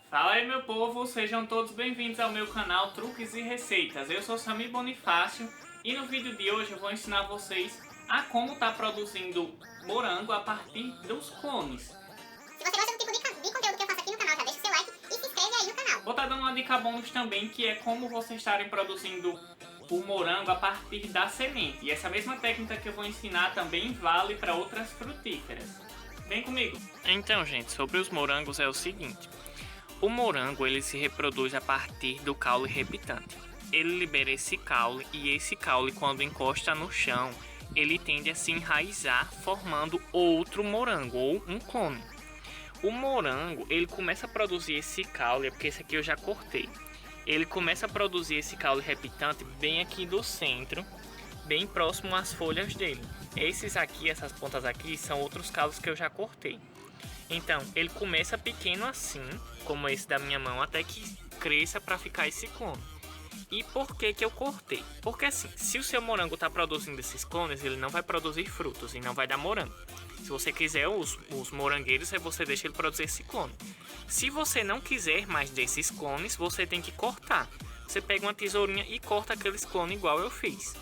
Fala aí, meu povo, sejam todos bem-vindos ao meu canal Truques e Receitas. Eu sou Sami Bonifácio e no vídeo de hoje eu vou ensinar vocês a como tá produzindo morango a partir dos clones. Se você gosta do tipo de conteúdo que eu faço aqui no canal, já deixa o seu like e se inscreve aí no canal. Vou estar dando uma dica bônus também, que é como vocês estarem produzindo o morango a partir da semente. E essa mesma técnica que eu vou ensinar também vale para outras frutíferas. Vem comigo! Então, gente, sobre os morangos é o seguinte. O morango ele se reproduz a partir do caule reptante. Ele libera esse caule e esse caule, quando encosta no chão, ele tende a se enraizar, formando outro morango ou um clone. O morango ele começa a produzir esse caule, porque esse aqui eu já cortei. Ele começa a produzir esse caule reptante bem aqui do centro, bem próximo às folhas dele. Esses aqui, essas pontas aqui, são outros caules que eu já cortei. Então, ele começa pequeno assim, como esse da minha mão, até que cresça para ficar esse clone. E por que eu cortei? Porque assim, se o seu morango está produzindo esses clones, ele não vai produzir frutos e não vai dar morango. Se você quiser os morangueiros, você deixa ele produzir esse clone. Se você não quiser mais desses clones, você tem que cortar. Você pega uma tesourinha e corta aqueles clones igual eu fiz.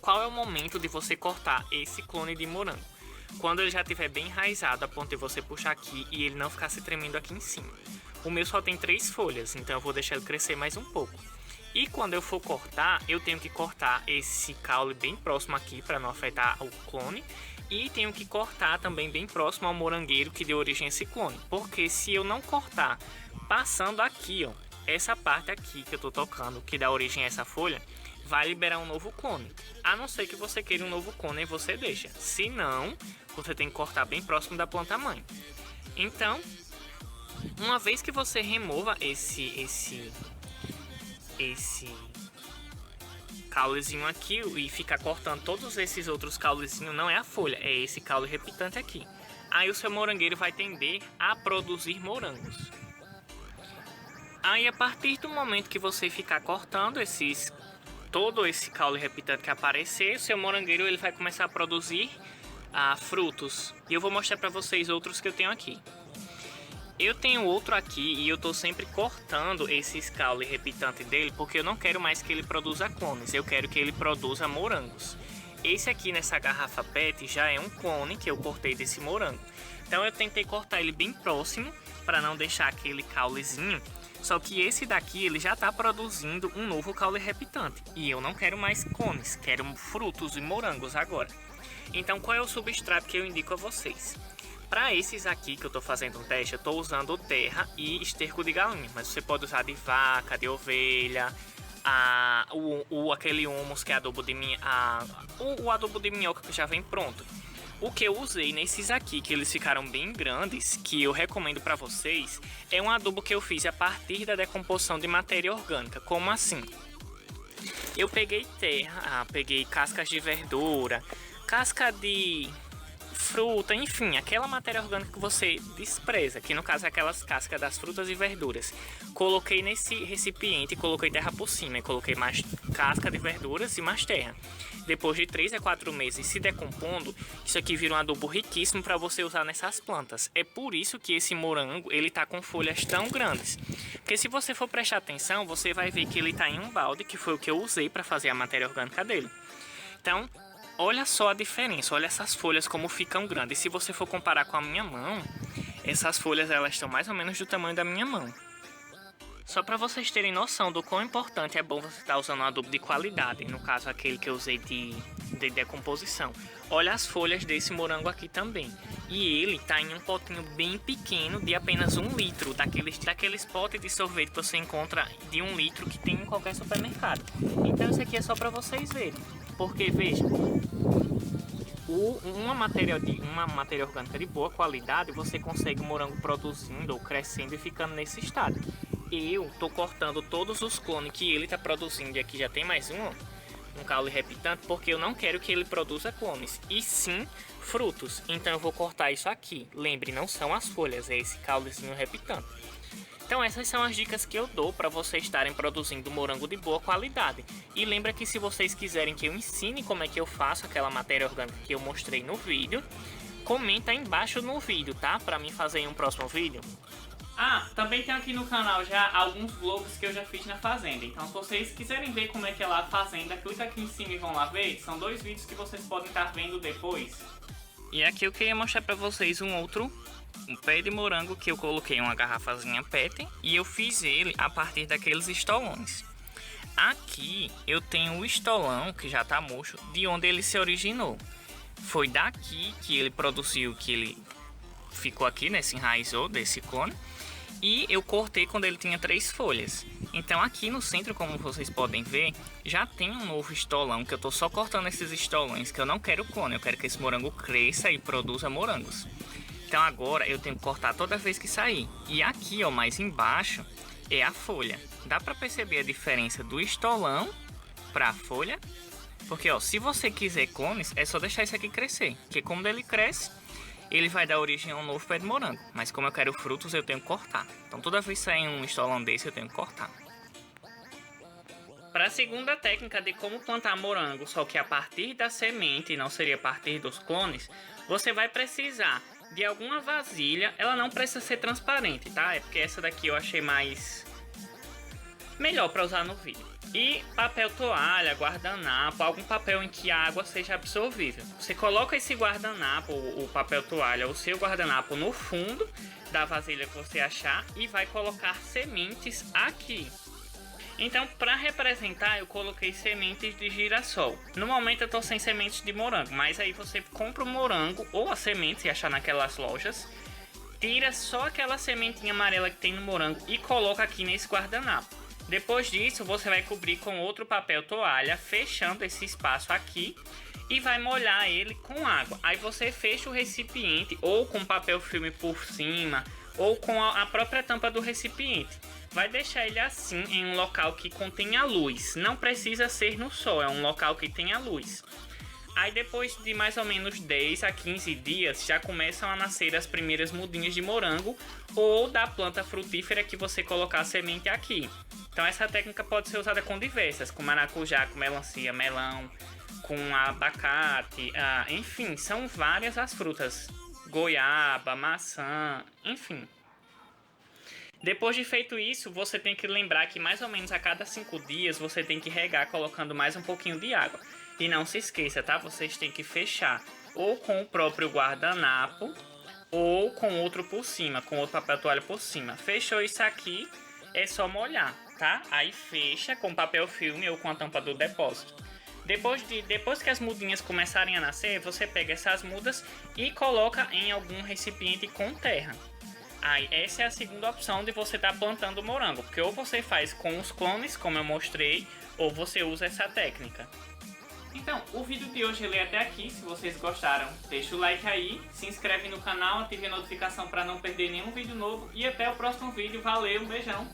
Qual é o momento de você cortar esse clone de morango? Quando ele já estiver bem enraizado, a ponto de você puxar aqui e ele não ficar se tremendo aqui em cima. O meu só tem 3 folhas, então eu vou deixar ele crescer mais um pouco. E quando eu for cortar, eu tenho que cortar esse caule bem próximo aqui para não afetar o clone. E tenho que cortar também bem próximo ao morangueiro que deu origem a esse clone. Porque se eu não cortar passando aqui, ó, essa parte aqui que eu tô tocando, que dá origem a essa folha, vai liberar um novo clone. A não ser que você queira um novo clone e você deixa. Se não, você tem que cortar bem próximo da planta mãe. Então, uma vez que você remova esse caulezinho aqui e ficar cortando todos esses outros caulezinhos, não é a folha, é esse caule reptante aqui. Aí o seu morangueiro vai tender a produzir morangos. Aí a partir do momento que você ficar cortando todo esse caule reptante que aparecer, o seu morangueiro ele vai começar a produzir frutos. E eu vou mostrar para vocês outros que eu tenho aqui. Eu tenho outro aqui e eu tô sempre cortando esses caule reptante dele, porque eu não quero mais que ele produza clones, eu quero que ele produza morangos. Esse aqui nessa garrafa PET já é um clone que eu cortei desse morango. Então eu tentei cortar ele bem próximo para não deixar aquele caulezinho. Só que esse daqui ele já está produzindo um novo caule reptante. E eu não quero mais clones, quero frutos e morangos agora. Então qual é o substrato que eu indico a vocês? Para esses aqui que eu estou fazendo um teste, eu estou usando terra e esterco de galinha. Mas você pode usar de vaca, de ovelha, aquele humus que é adubo de o adubo de minhoca que já vem pronto. O que eu usei nesses aqui, que eles ficaram bem grandes, que eu recomendo para vocês, é um adubo que eu fiz a partir da decomposição de matéria orgânica. Como assim? Eu peguei terra, peguei cascas de verdura, casca de fruta, enfim, aquela matéria orgânica que você despreza, que no caso é aquelas cascas das frutas e verduras. Coloquei nesse recipiente, coloquei terra por cima, e coloquei mais casca de verduras e mais terra. Depois de 3 a 4 meses se decompondo, isso aqui vira um adubo riquíssimo para você usar nessas plantas. É por isso que esse morango ele tá com folhas tão grandes. Porque se você for prestar atenção, você vai ver que ele tá em um balde, que foi o que eu usei para fazer a matéria orgânica dele. Então, olha só a diferença, olha essas folhas como ficam grandes. Se você for comparar com a minha mão, essas folhas elas estão mais ou menos do tamanho da minha mão. Só para vocês terem noção do quão importante é bom você estar usando um adubo de qualidade, no caso aquele que eu usei de decomposição. Olha as folhas desse morango aqui também. E ele está em um potinho bem pequeno de apenas 1 litro, daqueles potes de sorvete que você encontra de 1 litro que tem em qualquer supermercado. Então isso aqui é só para vocês verem. Porque veja, uma matéria orgânica de boa qualidade, você consegue o morango produzindo ou crescendo e ficando nesse estado. Eu tô cortando todos os clones que ele tá produzindo, e aqui já tem mais um caule reptante, porque eu não quero que ele produza clones, e sim frutos. Então eu vou cortar isso aqui. Lembre, não são as folhas, é esse caulezinho reptante. Então essas são as dicas que eu dou para vocês estarem produzindo morango de boa qualidade. E lembra que se vocês quiserem que eu ensine como é que eu faço aquela matéria orgânica que eu mostrei no vídeo, comenta aí embaixo no vídeo, tá? Para mim fazer em um próximo vídeo. Ah, também tem aqui no canal já alguns vlogs que eu já fiz na fazenda. Então se vocês quiserem ver como é que é lá a fazenda, clica aqui em cima e vão lá ver. São 2 vídeos que vocês podem estar vendo depois. E aqui eu queria mostrar pra vocês um pé de morango que eu coloquei uma garrafazinha PET e eu fiz ele a partir daqueles estolões. Aqui eu tenho o estolão que já tá murcho, de onde ele se originou. Foi daqui que ele produziu, que ele ficou aqui, né, se enraizou desse cone. E eu cortei quando ele tinha 3 folhas. Então aqui no centro, como vocês podem ver, já tem um novo estolão, que eu tô só cortando esses estolões, que eu não quero cone, eu quero que esse morango cresça e produza morangos. Então agora eu tenho que cortar toda vez que sair. E aqui, ó, mais embaixo, é a folha. Dá pra perceber a diferença do estolão pra folha? Porque, ó, se você quiser cones, é só deixar isso aqui crescer. Porque quando ele cresce, ele vai dar origem a um novo pé de morango. Mas como eu quero frutos, eu tenho que cortar. Então toda vez que sair um estolão desse, eu tenho que cortar. Para a segunda técnica de como plantar morango, só que a partir da semente, não seria a partir dos clones, você vai precisar de alguma vasilha. Ela não precisa ser transparente, tá? É porque essa daqui eu achei melhor para usar no vídeo. E papel toalha, guardanapo, algum papel em que a água seja absorvível. Você coloca esse guardanapo, o papel toalha, o seu guardanapo no fundo da vasilha que você achar e vai colocar sementes aqui. Então, para representar, eu coloquei sementes de girassol. No momento eu tô sem sementes de morango, mas aí você compra o morango ou a semente, se achar naquelas lojas, tira só aquela sementinha amarela que tem no morango e coloca aqui nesse guardanapo. Depois disso, você vai cobrir com outro papel toalha, fechando esse espaço aqui e vai molhar ele com água. Aí você fecha o recipiente ou com papel filme por cima ou com a própria tampa do recipiente. Vai deixar ele assim em um local que contenha luz. Não precisa ser no sol, é um local que tenha luz. Aí depois de mais ou menos 10 a 15 dias já começam a nascer as primeiras mudinhas de morango ou da planta frutífera que você colocar a semente aqui. Então essa técnica pode ser usada com diversas, com maracujá, com melancia, melão, com abacate, enfim, são várias as frutas, goiaba, maçã, enfim. Depois de feito isso, você tem que lembrar que mais ou menos a cada 5 dias você tem que regar colocando mais um pouquinho de água. E não se esqueça, tá? Vocês têm que fechar ou com o próprio guardanapo ou com outro por cima, com outro papel toalha por cima. Fechou isso aqui, é só molhar, tá? Aí fecha com papel filme ou com a tampa do depósito. Depois que as mudinhas começarem a nascer, você pega essas mudas e coloca em algum recipiente com terra. Aí essa é a segunda opção de você estar plantando morango, porque ou você faz com os clones, como eu mostrei, ou você usa essa técnica. Então, o vídeo de hoje ele é até aqui. Se vocês gostaram, deixa o like aí, se inscreve no canal, ative a notificação para não perder nenhum vídeo novo e até o próximo vídeo. Valeu, um beijão!